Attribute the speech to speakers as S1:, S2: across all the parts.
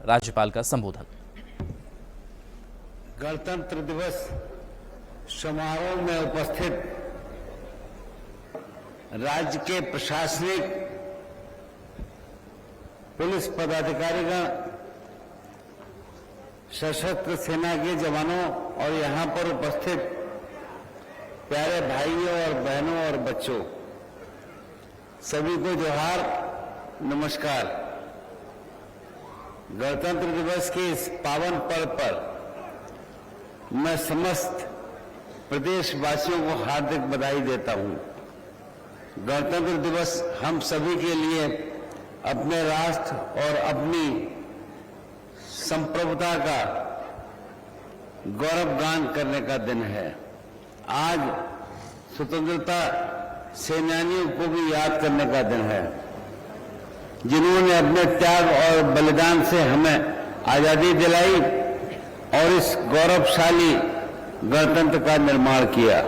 S1: राज्यपाल का संबोधन।
S2: गणतंत्र दिवस समारोह में उपस्थित राज्य के प्रशासनिक पुलिस पदाधिकारीगण, सशस्त्र सेना के जवानों और यहां पर उपस्थित प्यारे भाइयों और बहनों और बच्चों, सभी को जोहार, नमस्कार। गणतंत्र दिवस के इस पावन पर्व पर मैं समस्त प्रदेशवासियों को हार्दिक बधाई देता हूं। गणतंत्र दिवस हम सभी के लिए अपने राष्ट्र और अपनी संप्रभुता का गौरवगान करने का दिन है। आज स्वतंत्रता सेनानियों को भी याद करने का दिन है, जिन्होंने अपने त्याग और बलिदान से हमें आजादी दिलाई और इस गौरवशाली गणतंत्र का निर्माण किया।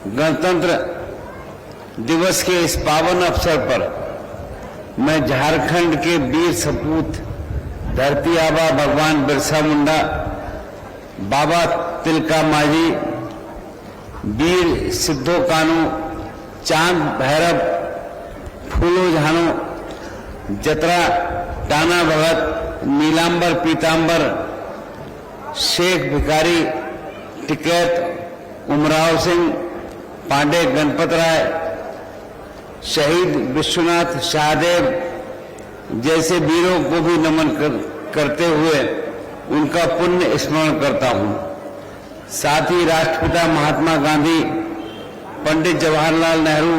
S2: गणतंत्र दिवस के इस पावन अवसर पर मैं झारखंड के वीर सपूत धरती आबा भगवान बिरसा मुंडा, बाबा तिलका मांझी, वीर सिद्धो कानू, चांद भैरव, फूलो झानो, जतरा टाना भगत, नीलांबर पीतांबर, शेख भिखारी, टिकैत उमराव सिंह, पांडे गणपत राय, शहीद विश्वनाथ शाहदेव जैसे वीरों को भी नमन करते हुए उनका पुण्य स्मरण करता हूं। साथ ही राष्ट्रपिता महात्मा गांधी, पंडित जवाहरलाल नेहरू,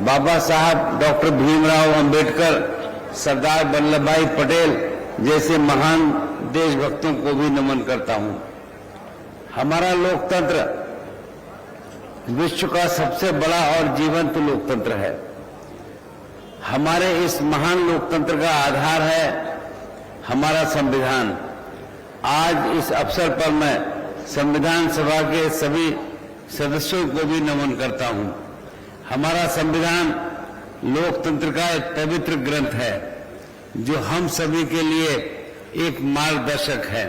S2: बाबा साहब डॉक्टर भीमराव अंबेडकर, सरदार वल्लभ भाई पटेल जैसे महान देशभक्तों को भी नमन करता हूं। हमारा लोकतंत्र विश्व का सबसे बड़ा और जीवंत लोकतंत्र है। हमारे इस महान लोकतंत्र का आधार है हमारा संविधान। आज इस अवसर पर मैं संविधान सभा के सभी सदस्यों को भी नमन करता हूं। हमारा संविधान लोकतंत्र का एक पवित्र ग्रंथ है, जो हम सभी के लिए एक मार्गदर्शक है।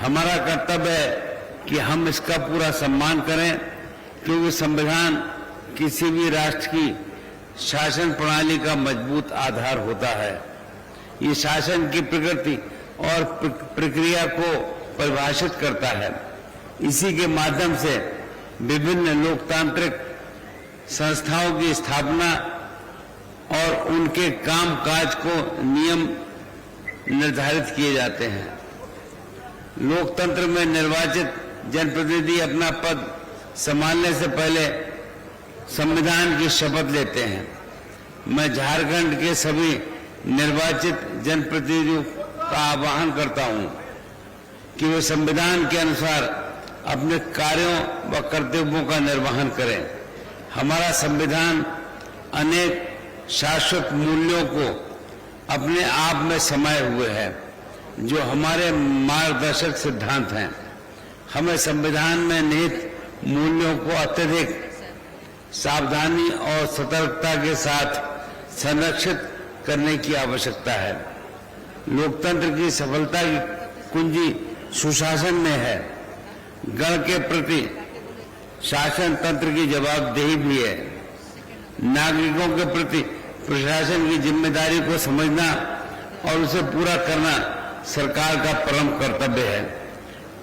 S2: हमारा कर्तव्य है कि हम इसका पूरा सम्मान करें, क्योंकि संविधान किसी भी राष्ट्र की शासन प्रणाली का मजबूत आधार होता है। ये शासन की प्रकृति और प्रक्रिया को परिभाषित करता है। इसी के माध्यम से विभिन्न लोकतांत्रिक संस्थाओं की स्थापना और उनके कामकाज को नियम निर्धारित किए जाते हैं। लोकतंत्र में निर्वाचित जनप्रतिनिधि अपना पद संभालने से पहले संविधान की शपथ लेते हैं। मैं झारखंड के सभी निर्वाचित जनप्रतिनिधियों का आह्वान करता हूं कि वे संविधान के अनुसार अपने कार्यों व कर्तव्यों का निर्वहन करें। हमारा संविधान अनेक शाश्वत मूल्यों को अपने आप में समाये हुए है, जो हमारे मार्गदर्शक सिद्धांत हैं। हमें संविधान में निहित मूल्यों को अत्यधिक सावधानी और सतर्कता के साथ संरक्षित करने की आवश्यकता है। लोकतंत्र की सफलता की कुंजी सुशासन में है। गण के प्रति शासन तंत्र की जवाबदेही भी है। नागरिकों के प्रति प्रशासन की जिम्मेदारी को समझना और उसे पूरा करना सरकार का परम कर्तव्य है।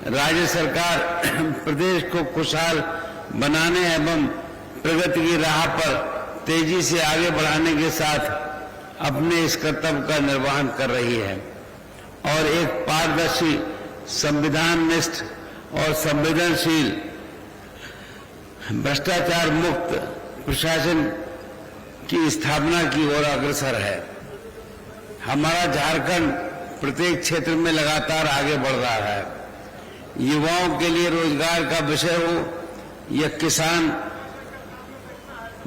S2: राज्य सरकार प्रदेश को खुशहाल बनाने एवं प्रगति की राह पर तेजी से आगे बढ़ाने के साथ अपने इस कर्तव्य का निर्वहन कर रही है और एक पारदर्शी, संविधाननिष्ठ और संवेदनशील, भ्रष्टाचार मुक्त प्रशासन की स्थापना की ओर अग्रसर है। हमारा झारखंड प्रत्येक क्षेत्र में लगातार आगे बढ़ रहा है। युवाओं के लिए रोजगार का विषय हो या किसान,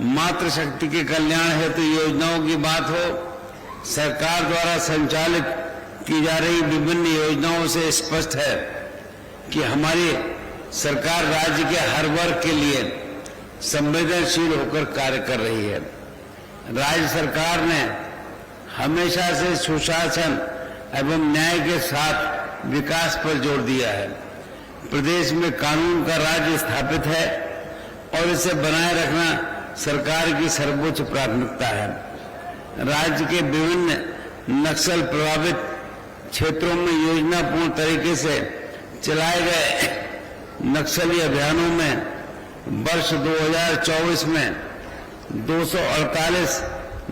S2: मातृशक्ति के कल्याण हेतु योजनाओं की बात हो, सरकार द्वारा संचालित की जा रही विभिन्न योजनाओं से स्पष्ट है कि हमारी सरकार राज्य के हर वर्ग के लिए संवेदनशील होकर कार्य कर रही है। राज्य सरकार ने हमेशा से सुशासन एवं न्याय के साथ विकास पर जोर दिया है। प्रदेश में कानून का राज स्थापित है और इसे बनाए रखना सरकार की सर्वोच्च प्राथमिकता है। राज्य के विभिन्न नक्सल प्रभावित क्षेत्रों में योजनापूर्ण तरीके से चलाए गए नक्सली अभियानों में वर्ष 2024 में 248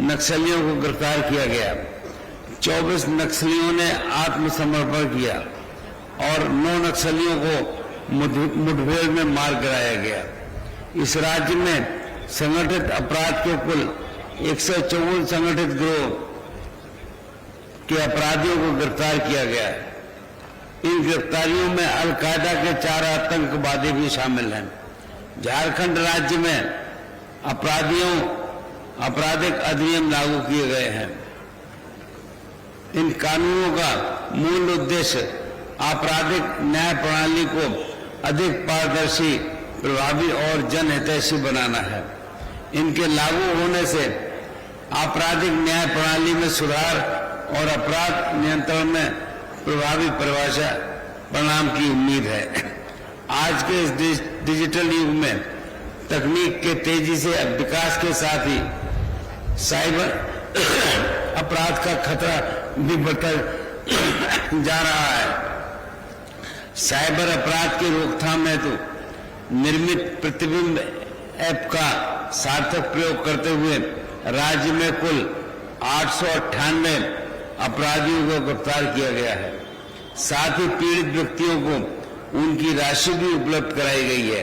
S2: नक्सलियों को गिरफ्तार किया गया। 24 नक्सलियों ने आत्मसमर्पण किया और 9 नक्सलियों को मुठभेड़ में मार गिराया गया। इस राज्य में संगठित अपराध के कुल 154 संगठित गिरोह के अपराधियों को गिरफ्तार किया गया। इन गिरफ्तारियों में अल-कायदा के 4 आतंकवादी भी शामिल हैं। झारखंड राज्य में आपराधिक अधिनियम लागू किए गए हैं। इन कानूनों का मूल उद्देश्य आपराधिक न्याय प्रणाली को अधिक पारदर्शी, प्रभावी और जनहितैषी बनाना है। इनके लागू होने से आपराधिक न्याय प्रणाली में सुधार और अपराध नियंत्रण में प्रभावी परिणाम की उम्मीद है। आज के इस डिजिटल युग में तकनीक के तेजी से विकास के साथ ही साइबर अपराध का खतरा भी बढ़ता जा रहा है। साइबर अपराध की रोकथाम हेतु निर्मित प्रतिबिंब ऐप का सार्थक प्रयोग करते हुए राज्य में कुल 898 अपराधियों को गिरफ्तार किया गया है। साथ ही पीड़ित व्यक्तियों को उनकी राशि भी उपलब्ध कराई गई है।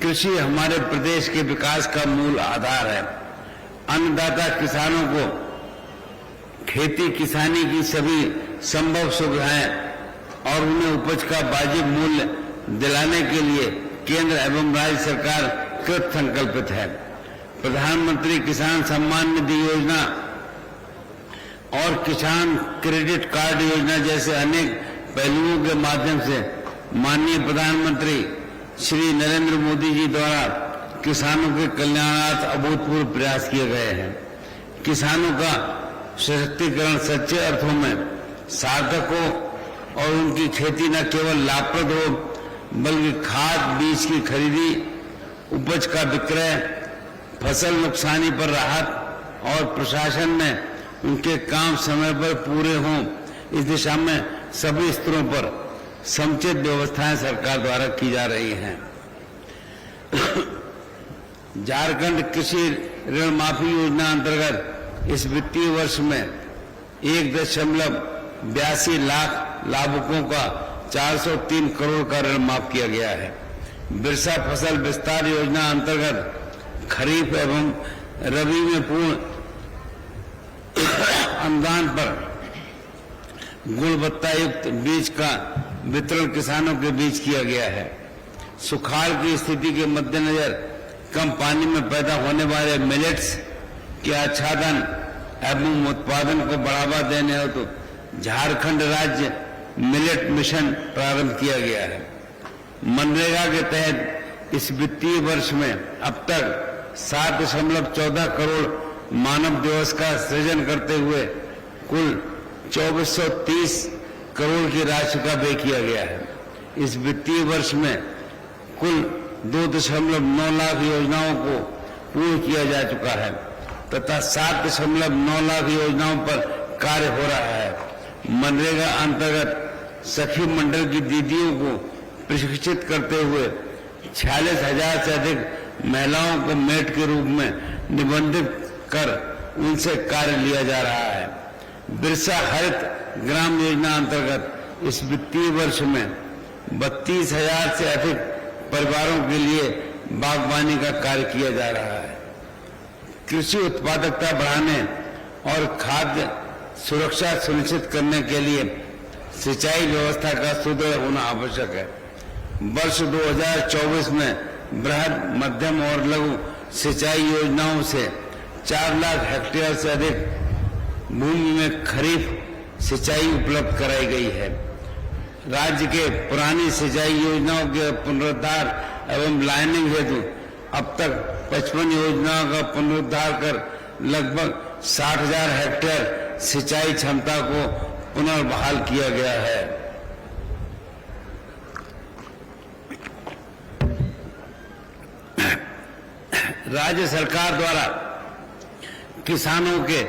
S2: कृषि हमारे प्रदेश के विकास का मूल आधार है। अन्नदाता किसानों को खेती किसानी की सभी संभव सुविधाएं और उन्हें उपज का वाजिब मूल्य दिलाने के लिए केंद्र एवं राज्य सरकार कृत संकल्पित है। प्रधानमंत्री किसान सम्मान निधि योजना और किसान क्रेडिट कार्ड योजना जैसे अनेक पहलुओं के माध्यम से माननीय प्रधानमंत्री श्री नरेंद्र मोदी जी द्वारा किसानों के कल्याणार्थ अभूतपूर्व प्रयास किए गए हैं। किसानों का सशक्तिकरण सच्चे अर्थों में सार्थक हो और उनकी खेती न केवल लाभप्रद हो बल्कि खाद बीज की खरीदी, उपज का विक्रय, फसल नुकसानी पर राहत और प्रशासन में उनके काम समय पर पूरे हों, इस दिशा में सभी स्तरों पर समुचित व्यवस्थाएं सरकार द्वारा की जा रही हैं। झारखंड कृषि ऋण माफी योजना अंतर्गत इस वित्तीय वर्ष में 1.82 लाख लाभुकों का 403 करोड़ का ऋण माफ किया गया है। बिरसा फसल विस्तार योजना अंतर्गत खरीफ एवं रबी में पूर्ण अनुदान पर गुणवत्ता युक्त बीज का वितरण किसानों के बीच किया गया है। सुखाड़ की स्थिति के मद्देनजर कम पानी में पैदा होने वाले मिलेट्स के आच्छादन एवं उत्पादन को बढ़ावा देने हेतु झारखंड राज्य मिलेट मिशन प्रारंभ किया गया है। मनरेगा के तहत इस वित्तीय वर्ष में अब तक 7.14 करोड़ मानव दिवस का सृजन करते हुए कुल 2430 करोड़ की राशि का व्यय किया गया है। इस वित्तीय वर्ष में कुल 2.9 लाख योजनाओं को पूर्ण किया जा चुका है तथा 7.9 लाख योजनाओं पर कार्य हो रहा है। मनरेगा अंतर्गत सखी मंडल की दीदियों को प्रशिक्षित करते हुए 46,000 से अधिक महिलाओं को मेट के रूप में निबंधित कर उनसे कार्य लिया जा रहा है। बिरसा हरित ग्राम योजना अंतर्गत इस वित्तीय वर्ष में 32,000 से अधिक परिवारों के लिए बागवानी का कार्य किया जा रहा है। कृषि उत्पादकता बढ़ाने और खाद्य सुरक्षा सुनिश्चित करने के लिए सिंचाई व्यवस्था का सुदृढ़ होना आवश्यक है। वर्ष 2024 में बृहद, मध्यम और लघु सिंचाई योजनाओं से 4 लाख हेक्टेयर से अधिक भूमि में खरीफ सिंचाई उपलब्ध कराई गई है। राज्य के पुरानी सिंचाई योजनाओं के पुनरुद्धार एवं लाइनिंग हेतु अब तक 55 योजनाओं का पुनरुद्धार कर लगभग 60,000 हेक्टेयर सिंचाई क्षमता को पुनर्बहाल किया गया है। राज्य सरकार द्वारा किसानों के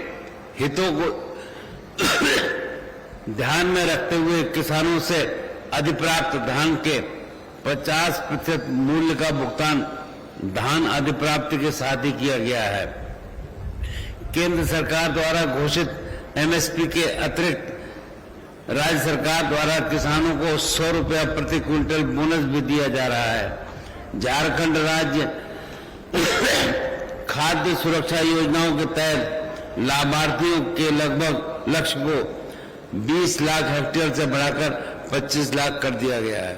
S2: हितों को ध्यान में रखते हुए किसानों से अधिप्राप्त धान के 50% मूल्य का भुगतान धान अधिप्राप्ति के साथ ही किया गया है। केंद्र सरकार द्वारा घोषित एमएसपी के अतिरिक्त राज्य सरकार द्वारा किसानों को 100 रुपया प्रति क्विंटल बोनस भी दिया जा रहा है। झारखंड राज्य खाद्य सुरक्षा योजनाओं के तहत लाभार्थियों के लगभग लक्ष्य को 20 लाख हेक्टेयर से बढ़ाकर 25 लाख कर दिया गया है।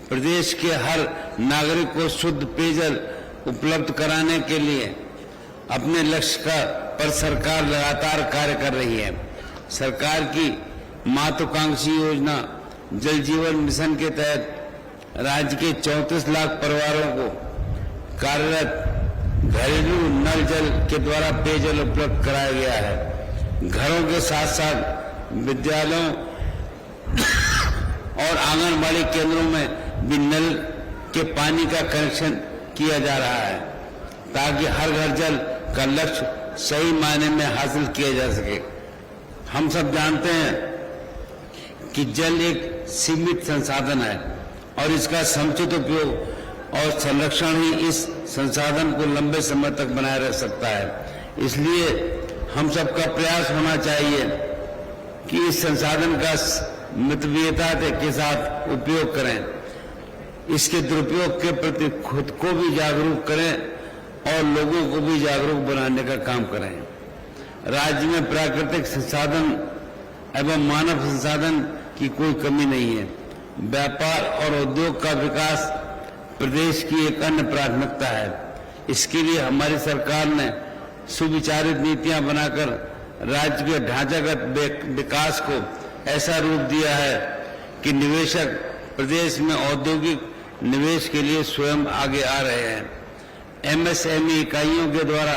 S2: प्रदेश के हर नागरिक को शुद्ध पेयजल उपलब्ध कराने के लिए अपने लक्ष्य पर सरकार लगातार कार्य कर रही है। सरकार की महत्वाकांक्षी योजना जल जीवन मिशन के तहत राज्य के 34 लाख परिवारों को कार्यरत घरेलू नल जल के द्वारा पेयजल उपलब्ध कराया गया है। घरों के साथ साथ विद्यालयों और आंगनबाड़ी केंद्रों में भी नल के पानी का कनेक्शन किया जा रहा है ताकि हर घर जल का लक्ष्य सही मायने में हासिल किया जा सके। हम सब जानते हैं कि जल एक सीमित संसाधन है और इसका समुचित उपयोग और संरक्षण ही इस संसाधन को लंबे समय तक बनाए रख सकता है। इसलिए हम सबका प्रयास होना चाहिए कि इस संसाधन का मितव्ययिता के साथ उपयोग करें, इसके दुरुपयोग के प्रति खुद को भी जागरूक करें और लोगों को भी जागरूक बनाने का काम करें। राज्य में प्राकृतिक संसाधन एवं मानव संसाधन की कोई कमी नहीं है। व्यापार और उद्योग का विकास प्रदेश की एक अन्य प्राथमिकता है। इसके लिए हमारी सरकार ने सुविचारित नीतियां बनाकर राज्य के ढांचागत विकास को ऐसा रूप दिया है कि निवेशक प्रदेश में औद्योगिक निवेश के लिए स्वयं आगे आ रहे हैं। एमएसएमई इकाइयों के द्वारा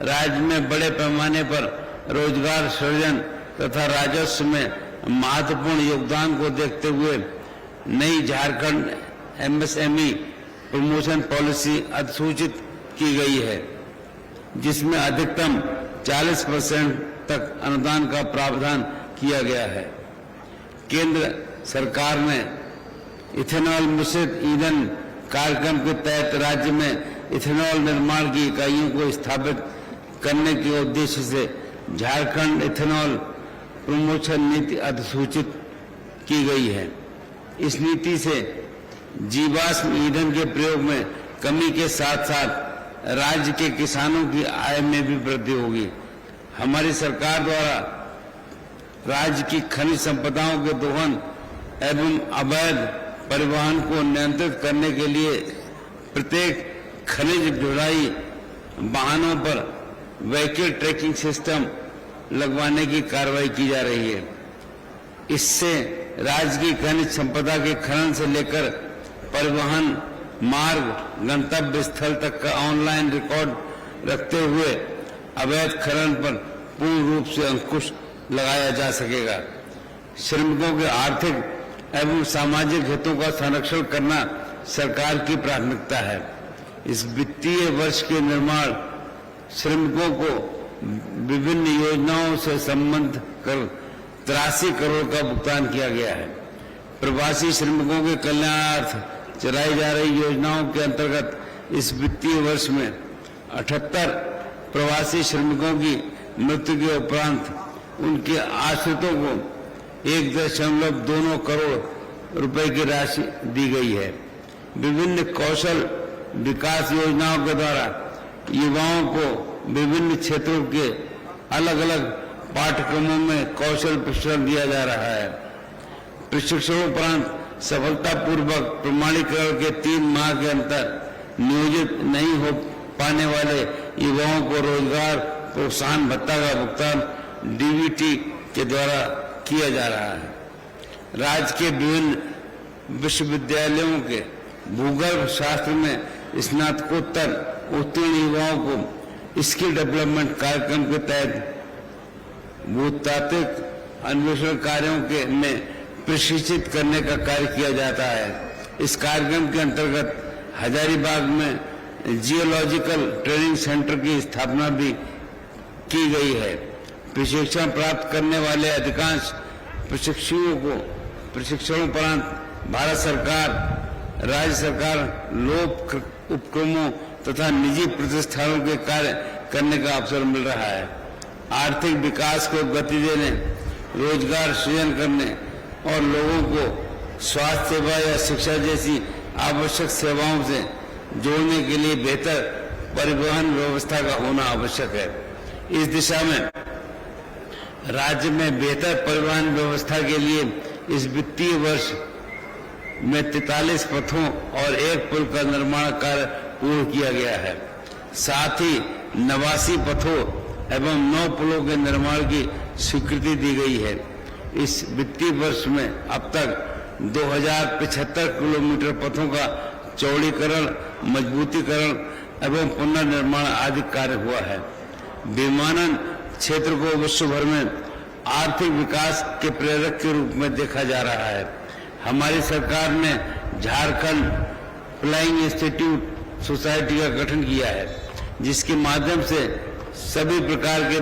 S2: राज्य में बड़े पैमाने पर रोजगार सृजन तथा राजस्व में महत्वपूर्ण योगदान को देखते हुए नई झारखंड एमएसएमई प्रमोशन पॉलिसी अधिसूचित की गई है, जिसमें अधिकतम 40% तक अनुदान का प्रावधान किया गया है। केंद्र सरकार ने इथेनॉल मिश्रित ईंधन कार्यक्रम के तहत राज्य में इथेनॉल निर्माण की इकाइयों को स्थापित करने के उद्देश्य से झारखंड इथेनॉल प्रमोशन नीति अधिसूचित की गई है। इस नीति से जीवाश्म ईंधन के प्रयोग में कमी के साथ साथ राज्य के किसानों की आय में भी वृद्धि होगी। हमारी सरकार द्वारा राज्य की खनिज संपदाओं के दोहन एवं अवैध परिवहन को नियंत्रित करने के लिए प्रत्येक खनिज ढुलाई वाहनों पर व्हीकल ट्रैकिंग सिस्टम लगवाने की कार्रवाई की जा रही है। इससे राज्य की खनिज संपदा के खनन से लेकर परिवहन मार्ग गंतव्य स्थल तक का ऑनलाइन रिकॉर्ड रखते हुए अवैध खनन पर पूर्ण रूप से अंकुश लगाया जा सकेगा। श्रमिकों के आर्थिक एवं सामाजिक हितों का संरक्षण करना सरकार की प्राथमिकता है। इस वित्तीय वर्ष के निर्माण श्रमिकों को विभिन्न योजनाओं से संबंध कर 83 करोड़ का भुगतान किया गया है। प्रवासी श्रमिकों के कल्याणार्थ चलाई जा रही योजनाओं के अंतर्गत इस वित्तीय वर्ष में 78 प्रवासी श्रमिकों की मृत्यु के उपरांत उनके आश्रितों को 1.2 करोड़ रुपए की राशि दी गई है। विभिन्न कौशल विकास योजनाओं के द्वारा युवाओं को विभिन्न क्षेत्रों के अलग अलग पाठ्यक्रमों में कौशल प्रशिक्षण दिया जा रहा है। प्रशिक्षणोपरांत सफलतापूर्वक प्रमाणीकरण के 3 माह के अंतर नियोजित नहीं हो पाने वाले युवाओं को रोजगार प्रोत्साहन भत्ता का भुगतान डीबीटी के द्वारा किया जा रहा है। राज्य के विभिन्न विश्वविद्यालयों के भूगर्भ शास्त्र में स्नातकोत्तर उत्तीर्ण युवाओं को स्किल डेवलपमेंट कार्यक्रम के तहत भूतात्विक अन्वेषण कार्यों के में प्रशिक्षित करने का कार्य किया जाता है। इस कार्यक्रम के अंतर्गत हजारीबाग में जियोलॉजिकल ट्रेनिंग सेंटर की स्थापना भी की गई है। प्रशिक्षण प्राप्त करने वाले अधिकांश प्रशिक्षुओं को प्रशिक्षणोपरांत भारत सरकार, राज्य सरकार, लोक उपक्रमों तथा निजी प्रतिष्ठानों के कार्य करने का अवसर मिल रहा है। आर्थिक विकास को गति देने, रोजगार सृजन करने और लोगों को स्वास्थ्य सेवा या शिक्षा जैसी आवश्यक सेवाओं से जोड़ने के लिए बेहतर परिवहन व्यवस्था का होना आवश्यक है। इस दिशा में राज्य में बेहतर परिवहन व्यवस्था के लिए इस वित्तीय वर्ष में 43 पथों और 1 पुल का निर्माण कार्य पूर्ण किया गया है। साथ ही 89 पथों एवं 9 पुलों के निर्माण की स्वीकृति दी गई है। इस वित्तीय वर्ष में अब तक 2075 किलोमीटर पथों का चौड़ीकरण, मजबूतीकरण एवं पुनर्निर्माण आदि कार्य हुआ है। विमानन क्षेत्र को विश्व भर में आर्थिक विकास के प्रेरक के रूप में देखा जा रहा है। हमारी सरकार ने झारखंड फ्लाइंग इंस्टीट्यूट सोसाइटी का गठन किया है, जिसके माध्यम से सभी प्रकार के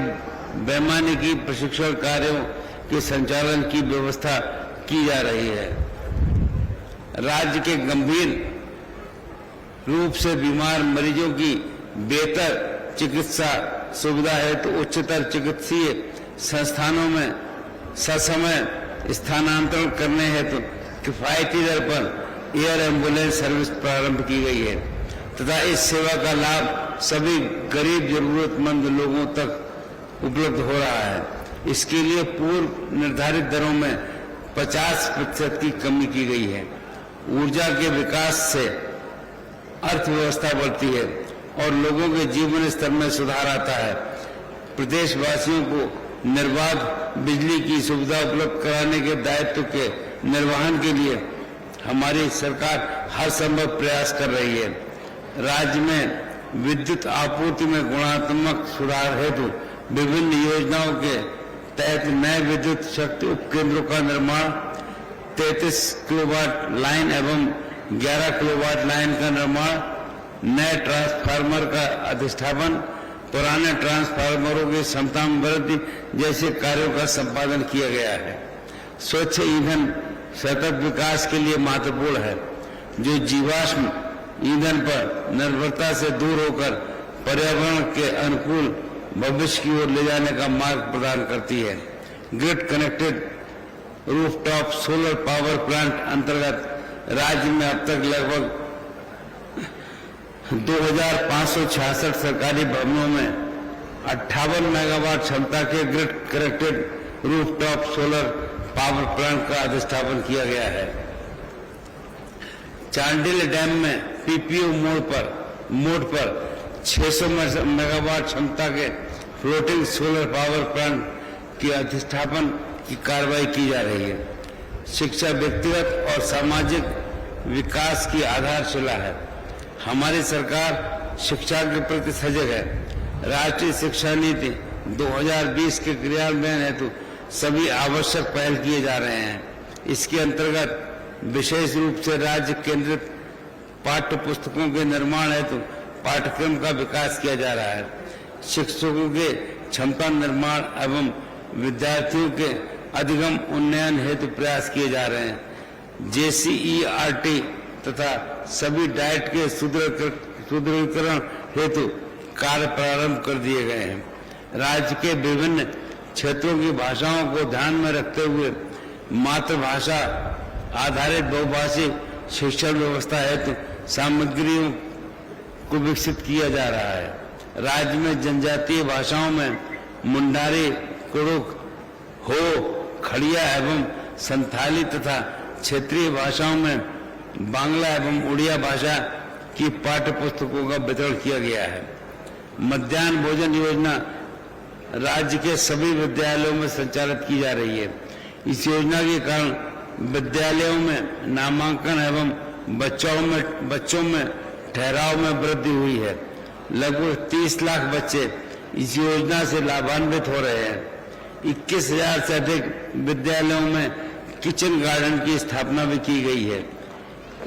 S2: वैमानिकी प्रशिक्षण कार्यों के संचालन की व्यवस्था की जा रही है। राज्य के गंभीर रूप से बीमार मरीजों की बेहतर चिकित्सा सुविधा हेतु उच्चतर चिकित्सीय संस्थानों में ससमय स्थानांतरण करने हेतु किफायती दर पर एयर एम्बुलेंस सर्विस प्रारंभ की गई है तथा इस सेवा का लाभ सभी गरीब जरूरतमंद लोगों तक उपलब्ध हो रहा है। इसके लिए पूर्व निर्धारित दरों में 50% की कमी की गई है। ऊर्जा के विकास से अर्थव्यवस्था बढ़ती है और लोगों के जीवन स्तर में सुधार आता है। प्रदेशवासियों को निर्बाध बिजली की सुविधा उपलब्ध कराने के दायित्व के निर्वहन के लिए हमारी सरकार हर संभव प्रयास कर रही है। राज्य में विद्युत आपूर्ति में गुणात्मक सुधार हेतु विभिन्न योजनाओं के तहत नए विद्युत शक्ति उपकेंद्रों का निर्माण, 33 किलोवाट लाइन एवं 11 किलोवाट लाइन का निर्माण, नए ट्रांसफार्मर का अधिष्ठापन, पुराने ट्रांसफार्मरों की क्षमता में वृद्धि जैसे कार्यों का संपादन किया गया है। स्वच्छ ईंधन सतत विकास के लिए महत्वपूर्ण है, जो जीवाश्म ईंधन पर निर्भरता से दूर होकर पर्यावरण के अनुकूल भविष्य की ओर ले जाने का मार्ग प्रदान करती है। Grid connected rooftop solar power plant अंतर्गत राज्य में अब तक लगभग 2566 सरकारी भवनों में 58 मेगावाट क्षमता के grid connected rooftop solar power plant का अधिष्ठापन किया गया है। चांडिल डैम में पीपीओ मोड पर 600 मेगावाट क्षमता के फ्लोटिंग सोलर पावर प्लांट के अधिष्ठापन की कार्रवाई की जा रही है। शिक्षा व्यक्तिगत और सामाजिक विकास की आधारशिला है। हमारी सरकार शिक्षा के प्रति सजग है। राष्ट्रीय शिक्षा नीति 2020 के क्रियान्वयन हेतु सभी आवश्यक पहल किए जा रहे हैं। इसके अंतर्गत विशेष रूप से राज्य केंद्रित पाठ्य पुस्तकों के निर्माण हेतु पाठ्यक्रम का विकास किया जा रहा है। शिक्षकों के क्षमता निर्माण एवं विद्यार्थियों के अधिगम उन्नयन हेतु प्रयास किए जा रहे हैं। JCERT तथा सभी डाइट के सुदृढ़ीकरण हेतु कार्य प्रारंभ कर दिए गए हैं। राज्य के विभिन्न क्षेत्रों की भाषाओं को ध्यान में रखते हुए मातृभाषा आधारित बहुभाषिक शिक्षण व्यवस्था हेतु सामग्रियों को विकसित किया जा रहा है। राज्य में जनजातीय भाषाओं में मुंडारी, कुड़ुक, हो, खड़िया एवं संथाली तथा क्षेत्रीय भाषाओं में बांग्ला एवं उड़िया भाषा की पाठ्य पुस्तकों का वितरण किया गया है। मध्याह्न भोजन योजना राज्य के सभी विद्यालयों में संचालित की जा रही है। इस योजना के कारण विद्यालयों में नामांकन एवं बच्चों में ठहराव में वृद्धि हुई है। लगभग 30 लाख बच्चे इस योजना से लाभान्वित हो रहे हैं। 21,000 से अधिक विद्यालयों में किचन गार्डन की स्थापना भी की गई है,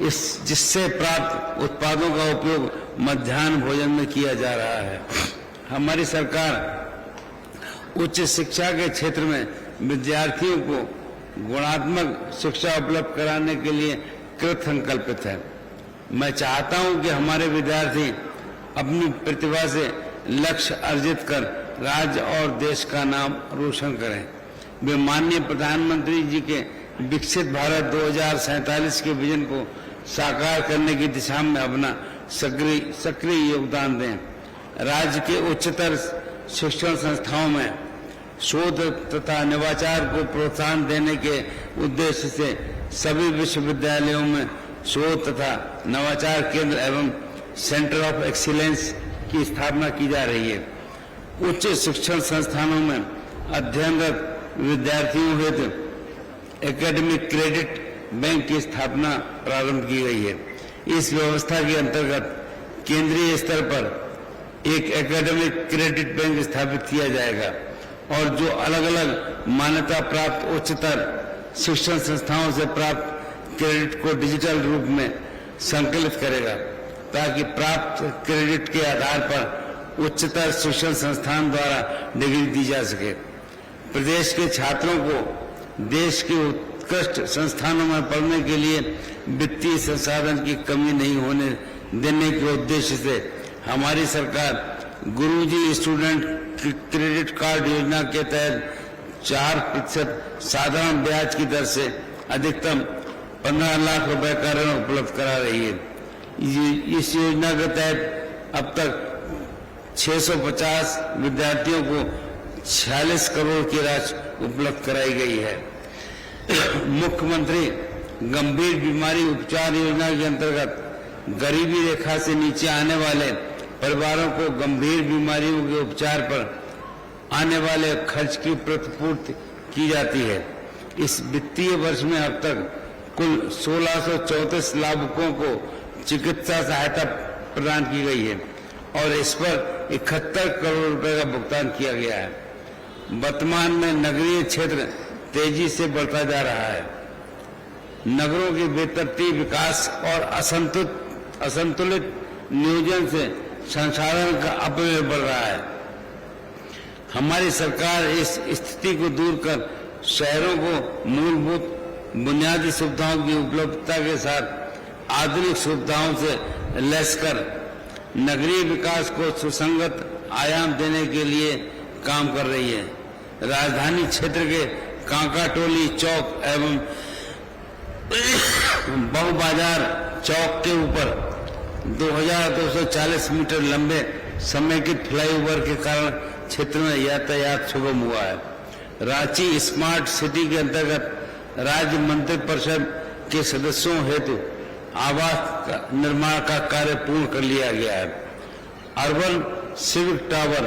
S2: जिससे प्राप्त उत्पादों का उपयोग मध्याह्न भोजन में किया जा रहा है। हमारी सरकार उच्च शिक्षा के क्षेत्र में विद्यार्थियों को गुणात्मक शिक्षा उपलब्ध कराने के लिए कृत संकल्पित है। मैं चाहता हूं कि हमारे विद्यार्थी अपनी प्रतिभा से लक्ष्य अर्जित कर राज्य और देश का नाम रोशन करें। वे माननीय प्रधानमंत्री जी के विकसित भारत 2047 के विजन को साकार करने की दिशा में अपना सक्रिय योगदान दें। राज्य के उच्चतर शिक्षण संस्थाओं में शोध तथा नवाचार को प्रोत्साहन देने के उद्देश्य से सभी विश्वविद्यालयों में शोध तथा नवाचार केंद्र एवं सेंटर ऑफ एक्सीलेंस की स्थापना की जा रही है। उच्च शिक्षण संस्थानों में अध्ययनरत विद्यार्थियों हेतु एकेडमिक क्रेडिट बैंक की स्थापना प्रारंभ की गई है। इस व्यवस्था के अंतर्गत केंद्रीय स्तर पर एक एकेडमिक क्रेडिट बैंक स्थापित किया जाएगा और जो अलग अलग मान्यता प्राप्त उच्चतर शिक्षण संस्थाओं से प्राप्त क्रेडिट को डिजिटल रूप में संकलित करेगा, ताकि प्राप्त क्रेडिट के आधार पर उच्चतर शिक्षण संस्थान द्वारा डिग्री दी जा सके। प्रदेश के छात्रों को देश के उत्कृष्ट संस्थानों में पढ़ने के लिए वित्तीय संसाधन की कमी नहीं होने देने के उद्देश्य से हमारी सरकार गुरुजी स्टूडेंट क्रेडिट कार्ड योजना के तहत 4% साधारण ब्याज की दर से अधिकतम 15 लाख रुपए का ऋण उपलब्ध करा रही है। इस योजना के तहत अब तक 650 विद्यार्थियों को 46 करोड़ की राशि उपलब्ध कराई गई है। मुख्यमंत्री गंभीर बीमारी उपचार योजना के अंतर्गत गरीबी रेखा से नीचे आने वाले परिवारों को गंभीर बीमारियों के उपचार पर आने वाले खर्च की प्रतिपूर्ति की जाती है। इस वित्तीय वर्ष में अब तक कुल 1634 लाभुकों को चिकित्सा सहायता प्रदान की गई है और इस पर 71 करोड़ रुपए का भुगतान किया गया है। वर्तमान में नगरीय क्षेत्र तेजी से बढ़ता जा रहा है। नगरों के बेतरतीब विकास और असंतुलित नियोजन से संसाधन का अपव्यय बढ़ रहा है। हमारी सरकार इस स्थिति को दूर कर शहरों को मूलभूत बुनियादी सुविधाओं की उपलब्धता के साथ आधुनिक सुविधाओं से लैस कर नगरीय विकास को सुसंगत आयाम देने के लिए काम कर रही है। राजधानी क्षेत्र के कांकाटोली चौक एवं बहु बाजार चौक के ऊपर 2240 मीटर लंबे समेकित फ्लाईओवर के कारण क्षेत्र में यातायात सुगम हुआ है। रांची स्मार्ट सिटी के अंतर्गत राज्य मंत्रिपरिषद के सदस्यों हेतु आवास निर्माण का कार्य पूर्ण कर लिया गया है। अर्बन सिविक टावर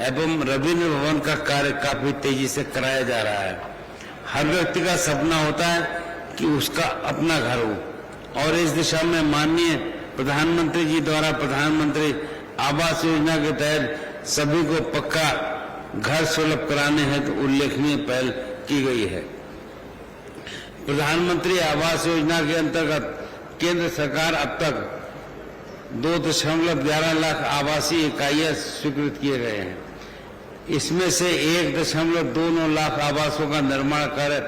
S2: एवं रविंद्र भवन का कार्य काफी तेजी से कराया जा रहा है। हर व्यक्ति का सपना होता है कि उसका अपना घर हो और इस दिशा में माननीय प्रधानमंत्री जी द्वारा प्रधानमंत्री आवास योजना के तहत सभी को पक्का घर सुलभ कराने हेतु उल्लेखनीय पहल की गई है। प्रधानमंत्री आवास योजना के अंतर्गत केंद्र सरकार अब तक 2.11 लाख आवासीय इकाइयां स्वीकृत किए गए हैं। इसमें से 1.29 लाख आवासों का निर्माण कार्य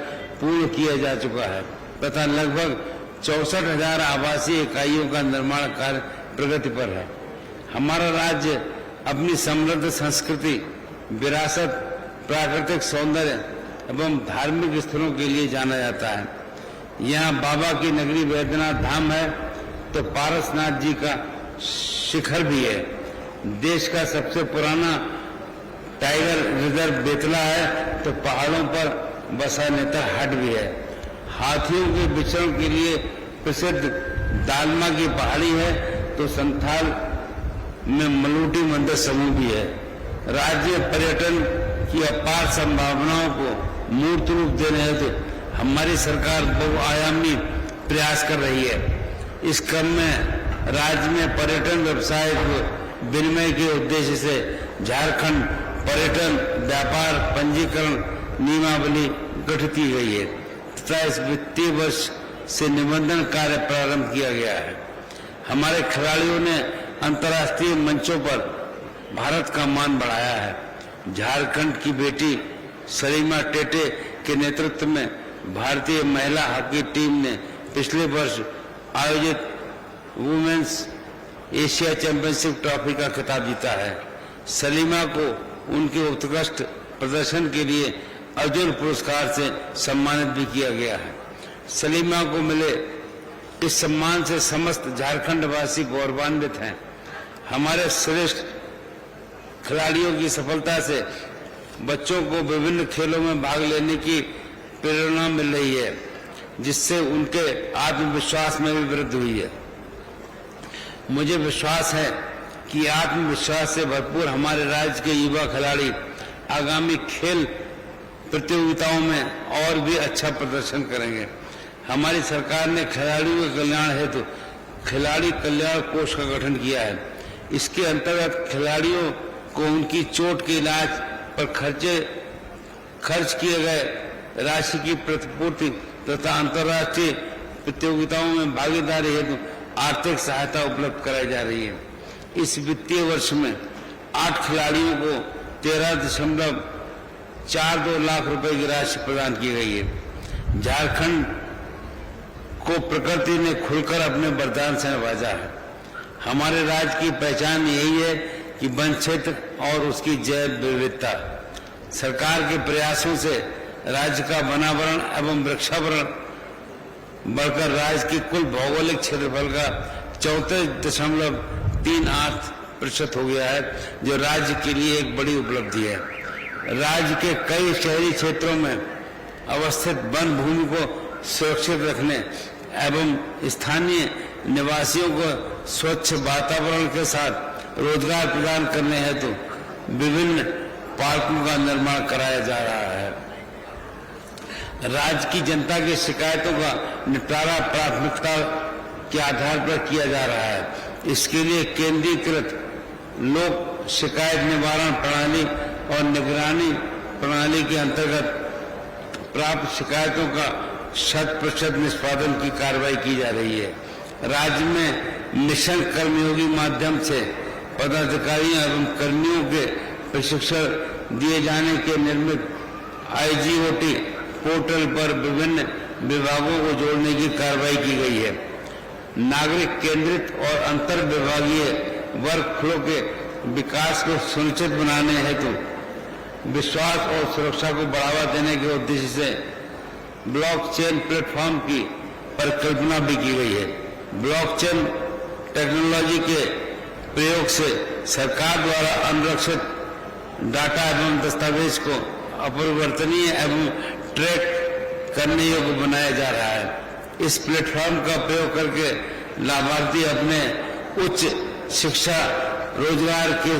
S2: पूर्ण किया जा चुका है तथा लगभग 64,000 आवासीय इकाइयों का निर्माण कार्य प्रगति पर है। हमारा राज्य अपनी समृद्ध संस्कृति, विरासत, प्राकृतिक सौंदर्य एवं धार्मिक स्थलों के लिए जाना जाता है। यहाँ बाबा की नगरी वैद्यनाथ धाम है तो पारसनाथ जी का शिखर भी है। देश का सबसे पुराना टाइगर रिजर्व बेतला है तो पहाड़ों पर बसा नेतर हाट भी है। हाथियों के विचरण के लिए प्रसिद्ध दालमा की पहाड़ी है तो संथाल में मलूटी मंदिर समूह भी है। राज्य पर्यटन की अपार संभावनाओं को मूर्त रूप देने हेतु हमारी सरकार बहुआयामी प्रयास कर रही है। इस क्रम में राज्य में पर्यटन व्यवसाय को विनिमय के उद्देश्य से झारखंड पर्यटन व्यापार पंजीकरण नियमावली गठित की गई है तथा इस वित्तीय वर्ष से निबंधन कार्य प्रारंभ किया गया है। हमारे खिलाड़ियों ने अंतर्राष्ट्रीय मंचों पर भारत का मान बढ़ाया है। झारखंड की बेटी सलीमा टेटे के नेतृत्व में भारतीय महिला हॉकी टीम ने पिछले वर्ष आयोजित वुमेन्स एशिया चैंपियनशिप ट्रॉफी का खिताब जीता है। सलीमा को उनके उत्कृष्ट प्रदर्शन के लिए अर्जुन पुरस्कार से सम्मानित भी किया गया है। सलीमा को मिले इस सम्मान से समस्त झारखंड वासी गौरवान्वित हैं। हमारे श्रेष्ठ खिलाड़ियों की सफलता से बच्चों को विभिन्न खेलों में भाग लेने की प्रेरणा मिल रही है, जिससे उनके आत्मविश्वास में भी वृद्धि हुई है। मुझे विश्वास है कि आत्मविश्वास से भरपूर हमारे राज्य के युवा खिलाड़ी आगामी खेल प्रतियोगिताओं में और भी अच्छा प्रदर्शन करेंगे। हमारी सरकार ने खिलाड़ियों के कल्याण हेतु खिलाड़ी कल्याण कोष का गठन किया है। इसके अंतर्गत खिलाड़ियों को उनकी चोट के इलाज पर खर्च किए गए राशि की प्रतिपूर्ति तथा अंतर्राष्ट्रीय प्रतियोगिताओं में भागीदारी हेतु आर्थिक सहायता उपलब्ध कराई जा रही है। इस वित्तीय वर्ष में 8 खिलाड़ियों को 13.42 लाख रुपए की राशि प्रदान की गई है। झारखंड को प्रकृति ने खुलकर अपने वरदान से नवाजा है। हमारे राज्य की पहचान यही है कि वन क्षेत्र और उसकी जैव विविधता। सरकार के प्रयासों से राज्य का वनावरण एवं वृक्षावरण बढ़कर राज्य की कुल भौगोलिक क्षेत्रफल का 34.38% हो गया है, जो राज्य के लिए एक बड़ी उपलब्धि है। राज्य के कई शहरी क्षेत्रों में अवस्थित वन भूमि को सुरक्षित रखने एवं स्थानीय निवासियों को स्वच्छ वातावरण के साथ रोजगार प्रदान करने हेतु विभिन्न पार्कों का निर्माण कराया जा रहा है। राज्य की जनता की शिकायतों का निपटारा प्राथमिकता के आधार पर किया जा रहा है। इसके लिए केंद्रीकृत लोक शिकायत निवारण प्रणाली और निगरानी प्रणाली के अंतर्गत प्राप्त शिकायतों का 100% निष्पादन की कार्रवाई की जा रही है। राज्य में मिशन कर्मयोगी माध्यम से पदाधिकारियों एवं कर्मियों के प्रशिक्षण दिए जाने के निर्मित IGOT पोर्टल पर विभिन्न विभागों को जोड़ने की कार्रवाई की गई है। नागरिक केंद्रित और अंतर विभागीय वर्क फ्लो के विकास को सुनिश्चित बनाने हेतु विश्वास और सुरक्षा को बढ़ावा देने के उद्देश्य से ब्लॉकचेन प्लेटफॉर्म की परिकल्पना भी की गई है। ब्लॉकचेन टेक्नोलॉजी के प्रयोग से सरकार द्वारा अनुरक्षित डाटा एवं दस्तावेज को अपरिवर्तनीय एवं ट्रैक करने योग्य बनाया जा रहा है। इस प्लेटफॉर्म का प्रयोग करके लाभार्थी अपने उच्च शिक्षा रोजगार के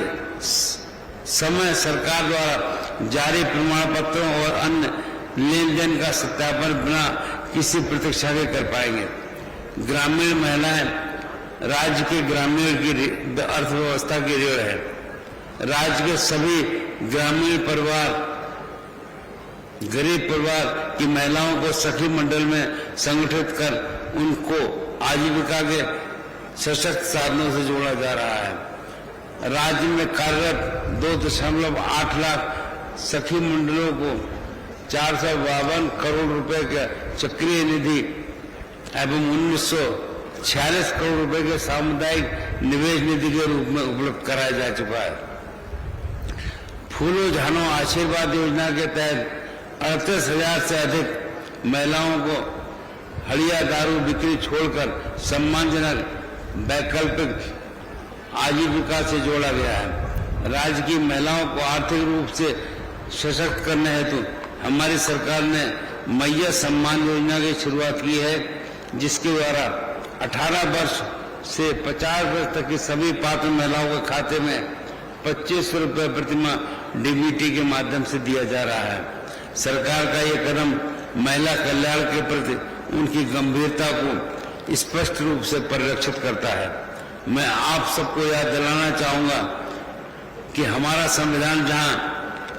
S2: समय सरकार द्वारा जारी प्रमाण पत्रों और अन्य लेन देन का सत्यापन बिना किसी प्रतीक्षा के कर पाएंगे। ग्रामीण महिलाएं राज्य के ग्रामीण की अर्थव्यवस्था की रीढ़ है। राज्य के सभी ग्रामीण परिवार गरीब परिवार की महिलाओं को सखी मंडल में संगठित कर उनको आजीविका के सशक्त साधनों से जोड़ा जा रहा है। राज्य में कार्यरत 2.8 लाख सखी मंडलों को 452 करोड़ रुपए के चक्रीय निधि एवं 1946 करोड़ रुपए के सामुदायिक निवेश निधि के रूप में उपलब्ध कराया जा चुका है। फूलों झानों आशीर्वाद योजना के तहत 38,000 से अधिक महिलाओं को हड़िया दारू बिक्री छोड़कर सम्मानजनक वैकल्पिक आजीविका से जोड़ा गया है। राज्य की महिलाओं को आर्थिक रूप से सशक्त करने हेतु हमारी सरकार ने मैया सम्मान योजना की शुरुआत की है, जिसके द्वारा 18 वर्ष से 50 वर्ष तक की सभी पात्र महिलाओं के खाते में 2500 रुपये प्रतिमाह DBT के माध्यम से दिया जा रहा है। सरकार का ये कदम महिला कल्याण के प्रति उनकी गंभीरता को स्पष्ट रूप से परिलक्षित करता है। मैं आप सबको याद दिलाना चाहूंगा कि हमारा संविधान जहां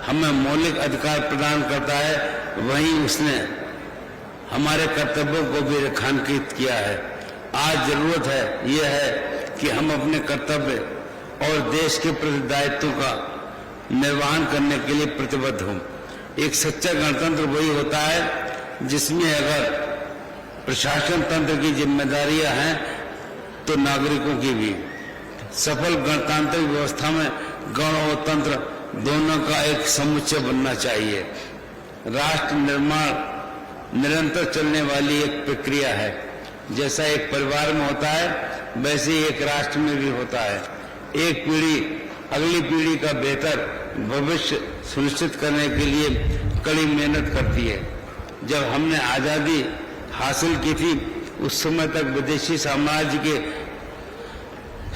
S2: हमें मौलिक अधिकार प्रदान करता है, वहीं उसने हमारे कर्तव्यों को भी रेखांकित किया है। आज जरूरत है यह है कि हम अपने कर्तव्य और देश के प्रति दायित्व का निर्वहन करने के लिए प्रतिबद्ध हों। एक सच्चा गणतंत्र वही होता है जिसमें अगर प्रशासन तंत्र की जिम्मेदारियां हैं तो नागरिकों की भी। सफल गणतांत्रिक व्यवस्था में गण और तंत्र दोनों का एक समुच्चय बनना चाहिए। राष्ट्र निर्माण निरंतर चलने वाली एक प्रक्रिया है। जैसा एक परिवार में होता है वैसे ही एक राष्ट्र में भी होता है। एक पीढ़ी अगली पीढ़ी का बेहतर भविष्य सुनिश्चित करने के लिए कड़ी मेहनत करती है। जब हमने आजादी हासिल की थी उस समय तक विदेशी साम्राज्य के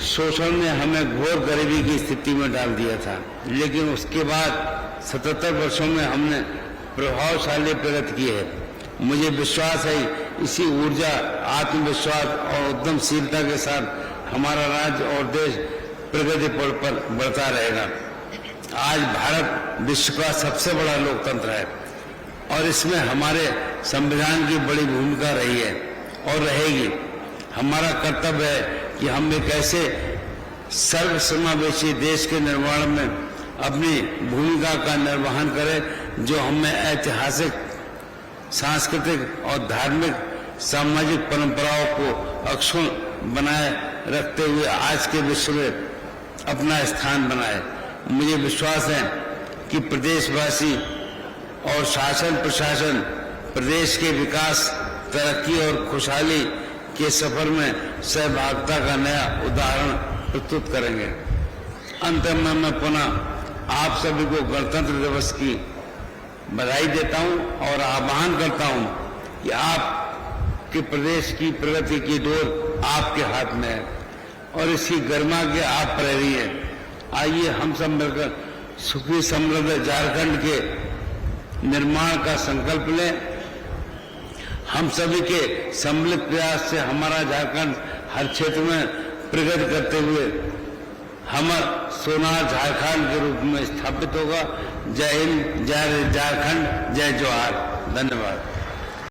S2: शोषण ने हमें घोर गरीबी की स्थिति में डाल दिया था, लेकिन उसके बाद 77 वर्षों में हमने प्रभावशाली प्रगति की है। मुझे विश्वास है इसी ऊर्जा, आत्मविश्वास और उद्यमशीलता के साथ हमारा राज्य और देश प्रगति पथ पर बढ़ता रहेगा। आज भारत विश्व का सबसे बड़ा लोकतंत्र है और इसमें हमारे संविधान की बड़ी भूमिका रही है और रहेगी। हमारा कर्तव्य है कि हम एक ऐसे सर्वसमावेशी देश के निर्माण में अपनी भूमिका का निर्वहन करें जो हमें ऐतिहासिक, सांस्कृतिक और धार्मिक सामाजिक परंपराओं को अक्षुण्ण बनाए रखते हुए आज के विश्व में अपना स्थान बनाए। मुझे विश्वास है कि प्रदेशवासी और शासन प्रशासन प्रदेश के विकास, तरक्की और खुशहाली के सफर में सहभागिता का नया उदाहरण प्रस्तुत करेंगे। अंत में मैं पुनः आप सभी को गणतंत्र दिवस की बधाई देता हूं और आह्वान करता हूं कि आपके प्रदेश की प्रगति की डोर आपके हाथ में है और इसकी गरिमा के आप प्रहरी हैं। आइए हम सब मिलकर सुखी समृद्ध झारखंड के निर्माण का संकल्प लें। हम सभी के सम्मिलित प्रयास से हमारा झारखंड हर क्षेत्र में प्रगति करते हुए हमारा सोनार झारखंड के रूप में स्थापित होगा। जय हिंद, जय झारखंड, जय जोहार। धन्यवाद।